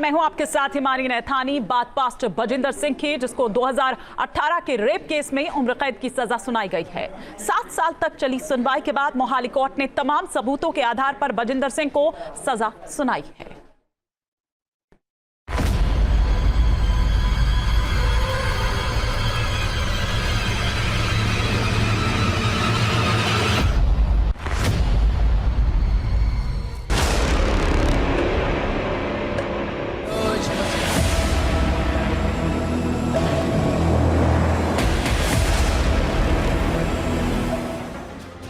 मैं हूं आपके साथ हिमानी नैथानी। बात पास्टर बजिंदर सिंह की, जिसको 2018 के रेप केस में उम्र कैद की सजा सुनाई गई है। 7 साल तक चली सुनवाई के बाद मोहाली कोर्ट ने तमाम सबूतों के आधार पर बजिंदर सिंह को सजा सुनाई है।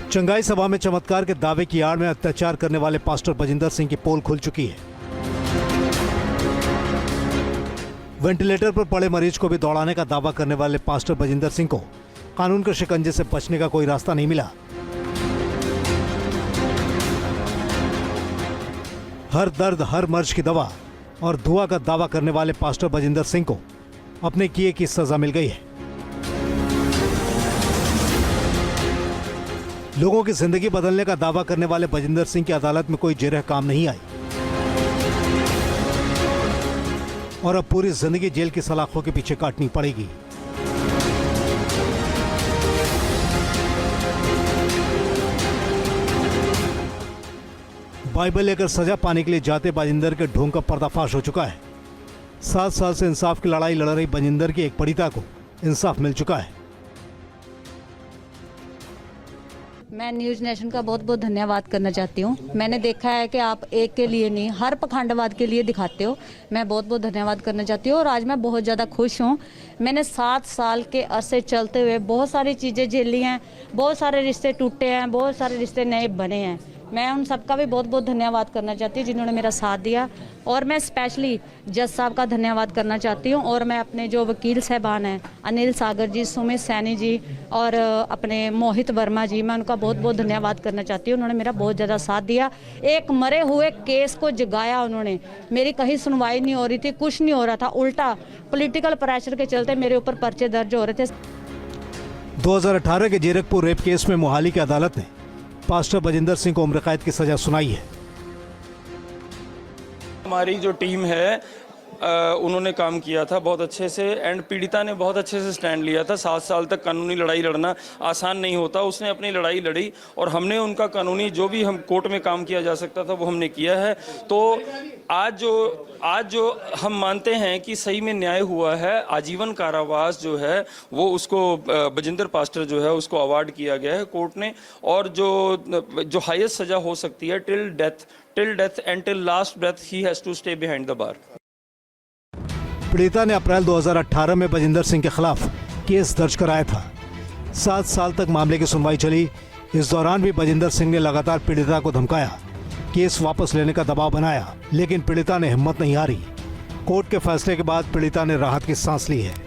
चंगाई सभा में चमत्कार के दावे की आड़ में अत्याचार करने वाले पास्टर बजिंदर सिंह की पोल खुल चुकी है। वेंटिलेटर पर पड़े मरीज को भी दौड़ाने का दावा करने वाले पास्टर बजिंदर सिंह को कानून के शिकंजे से बचने का कोई रास्ता नहीं मिला। हर दर्द, हर मर्ज की दवा और दुआ का दावा करने वाले पास्टर बजिंदर सिंह को अपने किए की सजा मिल गई है। लोगों की जिंदगी बदलने का दावा करने वाले बजिंदर सिंह की अदालत में कोई जिरह काम नहीं आई और अब पूरी जिंदगी जेल की सलाखों के पीछे काटनी पड़ेगी। बाइबल लेकर सजा पाने के लिए जाते बजिंदर के ढोंग का पर्दाफाश हो चुका है। 7 साल से इंसाफ की लड़ाई लड़ रही बजिंदर की एक पीड़िता को इंसाफ मिल चुका है। मैं न्यूज़ नेशन का बहुत बहुत धन्यवाद करना चाहती हूँ। मैंने देखा है कि आप एक के लिए नहीं, हर पखंडवाद के लिए दिखाते हो। मैं बहुत बहुत धन्यवाद करना चाहती हूँ और आज मैं बहुत ज़्यादा खुश हूँ। मैंने 7 साल के अरसे चलते हुए बहुत सारी चीज़ें झेली हैं, बहुत सारे रिश्ते टूटे हैं, बहुत सारे रिश्ते नए बने हैं। मैं उन सबका भी बहुत बहुत धन्यवाद करना चाहती हूँ जिन्होंने मेरा साथ दिया। और मैं स्पेशली जज साहब का धन्यवाद करना चाहती हूँ और मैं अपने जो वकील साहबान हैं, अनिल सागर जी, सुमित सैनी जी और अपने मोहित वर्मा जी, मैं उनका बहुत बहुत धन्यवाद करना चाहती हूँ। उन्होंने मेरा बहुत ज़्यादा साथ दिया। एक मरे हुए केस को जगाया उन्होंने। मेरी कहीं सुनवाई नहीं हो रही थी, कुछ नहीं हो रहा था, उल्टा पॉलिटिकल प्रेशर के चलते मेरे ऊपर पर्चे दर्ज हो रहे थे। 2018 के जीरकपुर रेप केस में मोहाली की अदालत ने पास्टर बजिंदर सिंह को उम्र कैद की सजा सुनाई है। हमारी जो टीम है उन्होंने काम किया था बहुत अच्छे से एंड पीड़िता ने बहुत अच्छे से स्टैंड लिया था। 7 साल तक कानूनी लड़ाई लड़ना आसान नहीं होता। उसने अपनी लड़ाई लड़ी और हमने उनका कानूनी जो भी हम कोर्ट में काम किया जा सकता था वो हमने किया है। तो आज जो हम मानते हैं कि सही में न्याय हुआ है, आजीवन कारावास जो है वो उसको बजिंदर पास्टर जो है उसको अवार्ड किया गया है कोर्ट ने। और जो हाईएस्ट सजा हो सकती है till death and till last breath he has to stay behind the bar. पीड़िता ने अप्रैल 2018 में बजिंदर सिंह के खिलाफ केस दर्ज कराया था। 7 साल तक मामले की सुनवाई चली। इस दौरान भी बजिंदर सिंह ने लगातार पीड़िता को धमकाया, केस वापस लेने का दबाव बनाया, लेकिन पीड़िता ने हिम्मत नहीं हारी। कोर्ट के फैसले के बाद पीड़िता ने राहत की सांस ली है।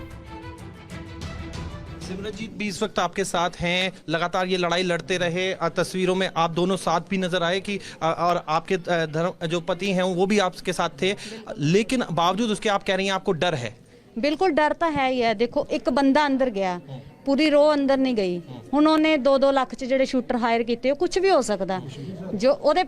सिमरनजीत भी इस वक्त आपके साथ हैं, लगातार ये लड़ाई लड़ते रहे। तस्वीरों में आप दोनों साथ भी नजर आए कि और आपके धर्म जो पति हैं वो भी आपके साथ थे, लेकिन बावजूद उसके आप कह रही हैं आपको डर है। बिल्कुल डर तो है ही है। देखो एक बंदा अंदर गया, पूरी रो अंदर नहीं गई। उन्होंने 2-2 लाख च ਜਿਹੜੇ ਸ਼ੂਟਰ ਹਾਇਰ ਕੀਤੇ, ਕੁਝ ਵੀ ਹੋ ਸਕਦਾ। ਜੋ ਉਹਦੇ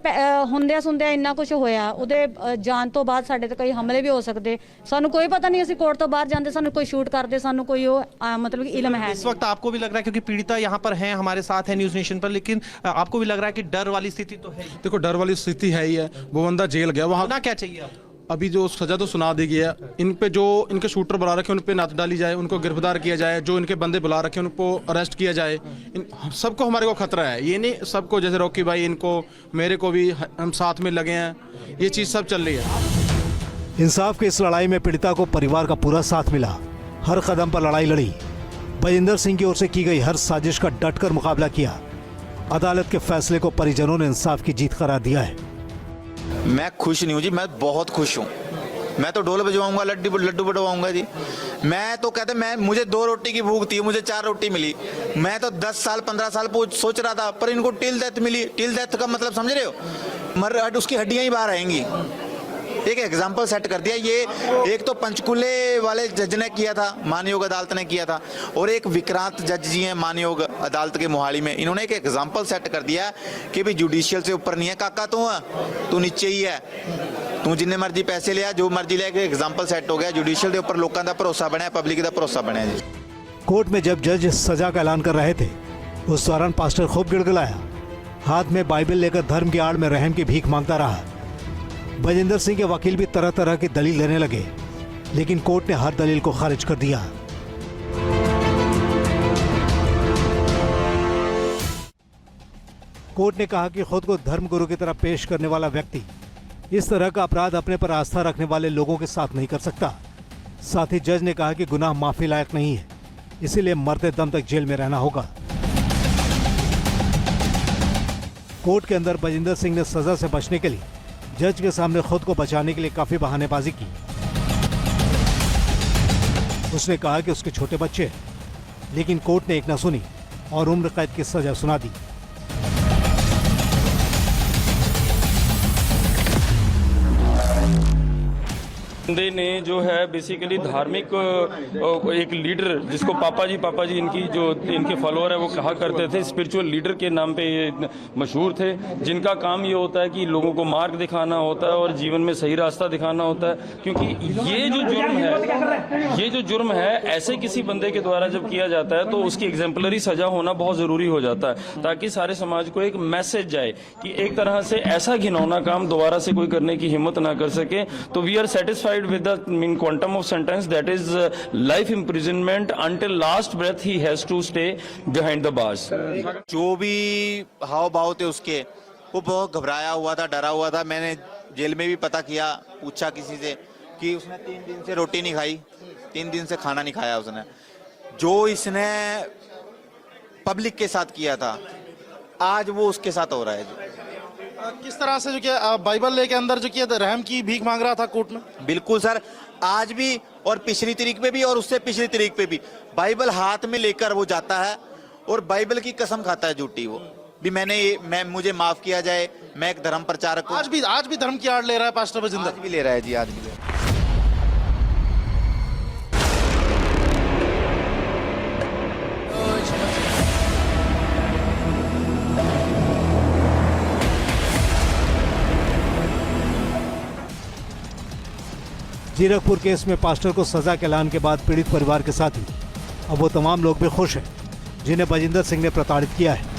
ਹੁੰਦਿਆਂ ਸੁਣਦਿਆਂ ਇੰਨਾ ਕੁਝ ਹੋਇਆ, ਉਹਦੇ ਜਾਣ ਤੋਂ ਬਾਅਦ ਸਾਡੇ ਤੇ ਕਈ ਹਮਲੇ ਵੀ ਹੋ ਸਕਦੇ। ਸਾਨੂੰ ਕੋਈ ਪਤਾ ਨਹੀਂ, ਅਸੀਂ ਕੋਰਟ ਤੋਂ ਬਾਹਰ ਜਾਂਦੇ, ਸਾਨੂੰ ਕੋਈ ਸ਼ੂਟ ਕਰਦੇ, ਸਾਨੂੰ ਕੋਈ ਉਹ मतलब कि इल्म है। इस वक्त आपको भी लग रहा है, क्योंकि पीड़िता यहाँ पर हैं, हमारे साथ है न्यूज़ नेशन पर, लेकिन आपको भी लग रहा है कि डर वाली स्थिति तो है। देखो डर वाली स्थिति है ही है। वो बंदा जेल गया, वहाँ ना क्या चाहिए आपको? अभी जो सजा तो सुना दी गई है। इन पे जो इनके शूटर बुला रखे उन पे नजर डाली जाए, उनको गिरफ्तार किया जाए, जो इनके बंदे बुला रखे उनको अरेस्ट किया जाए। सबको हमारे को खतरा है, ये नहीं सबको, जैसे रॉकी भाई इनको, मेरे को भी, हम साथ में लगे हैं, ये चीज़ सब चल रही है। इंसाफ की इस लड़ाई में पीड़िता को परिवार का पूरा साथ मिला, हर कदम पर लड़ाई लड़ी। बजिंदर सिंह की ओर से की गई हर साजिश का डटकर मुकाबला किया। अदालत के फैसले को परिजनों ने इंसाफ की जीत करार दिया है। मैं खुश नहीं हूँ जी, मैं बहुत खुश हूँ। मैं तो ढोल बजवाऊंगा, लड्डू बटवाऊंगा जी। मैं तो कहते मुझे 2 रोटी की भूख थी, मुझे 4 रोटी मिली। मैं तो 10 साल 15 साल सोच रहा था, पर इनको टिल डेथ मिली। टिल डेथ का मतलब समझ रहे हो? उसकी हड्डियां ही बाहर आएंगी। एक एग्जाम्पल सेट कर दिया। ये एक तो पंचकुले वाले जज ने किया था, मानयोग अदालत ने किया था, और एक विक्रांत जज जी हैं मानयोग अदालत के मोहाली में, इन्होंने एक एग्जाम्पल सेट कर दिया कि भाई जुडिशियल से ऊपर नहीं है काका, तू नीचे ही है, तू जिन्ने मर्जी पैसे लिया, जो मर्जी लिया, एग्जाम्पल सेट हो गया। जुडिशियल के ऊपर लोगों का भरोसा बनया, पब्लिक का भरोसा बनया जी। कोर्ट में जब जज सजा का ऐलान कर रहे थे उस दौरान पास्टर खूब गिड़गिड़ाया, हाथ में बाइबल लेकर धर्म की आड़ में रहम की भीख मांगता रहा। बजिंदर सिंह के वकील भी तरह तरह की दलील देने लगे, लेकिन कोर्ट ने हर दलील को खारिज कर दिया। कोर्ट ने कहा कि खुद को धर्मगुरु की तरह पेश करने वाला व्यक्ति इस तरह का अपराध अपने पर आस्था रखने वाले लोगों के साथ नहीं कर सकता। साथ ही जज ने कहा कि गुनाह माफी लायक नहीं है, इसीलिए मरते दम तक जेल में रहना होगा। कोर्ट के अंदर बजिंदर सिंह ने सजा से बचने के लिए जज के सामने खुद को बचाने के लिए काफी बहानेबाजी की। उसने कहा कि उसके छोटे बच्चे हैं, लेकिन कोर्ट ने एक न सुनी और उम्र कैद की सजा सुना दी। बंदे ने जो है बेसिकली धार्मिक एक लीडर, जिसको पापा जी इनकी जो इनके फॉलोअर है वो कहा करते थे, स्पिरिचुअल लीडर के नाम पे ये मशहूर थे, जिनका काम ये होता है कि लोगों को मार्ग दिखाना होता है और जीवन में सही रास्ता दिखाना होता है। क्योंकि ये जो जुर्म है ऐसे किसी बंदे के द्वारा जब किया जाता है तो उसकी एग्जाम्पलरी सजा होना बहुत ज़रूरी हो जाता है, ताकि सारे समाज को एक मैसेज जाए कि एक तरह से ऐसा घिनौना काम दोबारा से कोई करने की हिम्मत ना कर सके। तो we are satisfied with the mean quantum of sentence, that is life imprisonment until last breath he has to stay behind the bars. जो भी हाव भाव थे उसके, वो बहुत घबराया हुआ था, डरा हुआ था। मैंने जेल में भी पता किया, पूछा किसी से कि उसने 3 दिन से रोटी नहीं खाई, 3 दिन से खाना नहीं खाया उसने। जो इसने पब्लिक के साथ किया था आज वो उसके साथ हो रहा है जी। किस तरह से जो किया बाइबल लेके अंदर जो किया रहम की भीख मांग रहा था कोर्ट में? बिल्कुल सर, आज भी और पिछली तारीख पे भी और उससे पिछली तारीख पे भी बाइबल हाथ में लेकर वो जाता है और बाइबल की कसम खाता है झूठी। वो भी मैं मुझे माफ किया जाए, मैं एक धर्म प्रचारक हूं। आज भी धर्म की आड़ ले रहा है पास्टर बजिंदर? आज भी ले रहा है जी, आज भी ले रहा है। जीरकपुर केस में पास्टर को सजा के ऐलान के बाद पीड़ित परिवार के साथ ही अब वो तमाम लोग भी खुश हैं जिन्हें बजिंदर सिंह ने प्रताड़ित किया है।